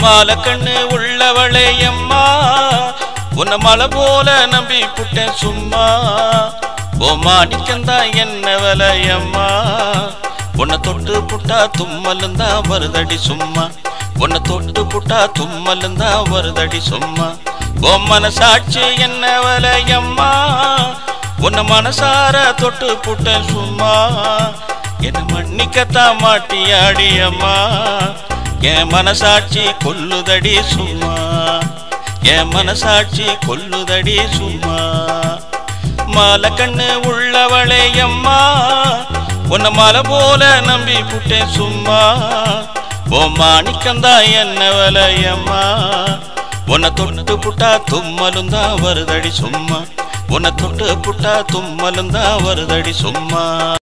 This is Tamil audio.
மாலை கண்ணு உள்ளவளே அம்மா உன்னை மலை போல நம்பி புட்டேன் சும்மா ஓ மாணிக்கந்தா என்ன விலையம்மா உன்னை தொட்டு புட்டா தும்மலுந்தா வருதடி சும்மா உன்னை தொட்டு புட்டா தும்மலுந்தா வருதடி சும்மா ஓ மனசாட்சி என்ன விலையம்மா உன்னை மனசார தொட்டு புட்டேன் சும்மா என்ன மன்னிக்கத்தான் மாட்டியாடி அம்மா என் மனசாட்சி கொல்லுதடி சும்மா என் மனசாட்சி கொல்லுதடி சும்மா மாலை கண்ணு உள்ளவளே அம்மா உன்னை மலை போல நம்பி புட்டேன் சும்மா ஓ மாணிக்கந்தா என்ன விலையம்மா உன்னை தொட்டு புட்டா தும்மலுந்தா வருதடி சும்மா உன்னை தொட்டு புட்டா தும்மலுந்தா வருதடி சும்மா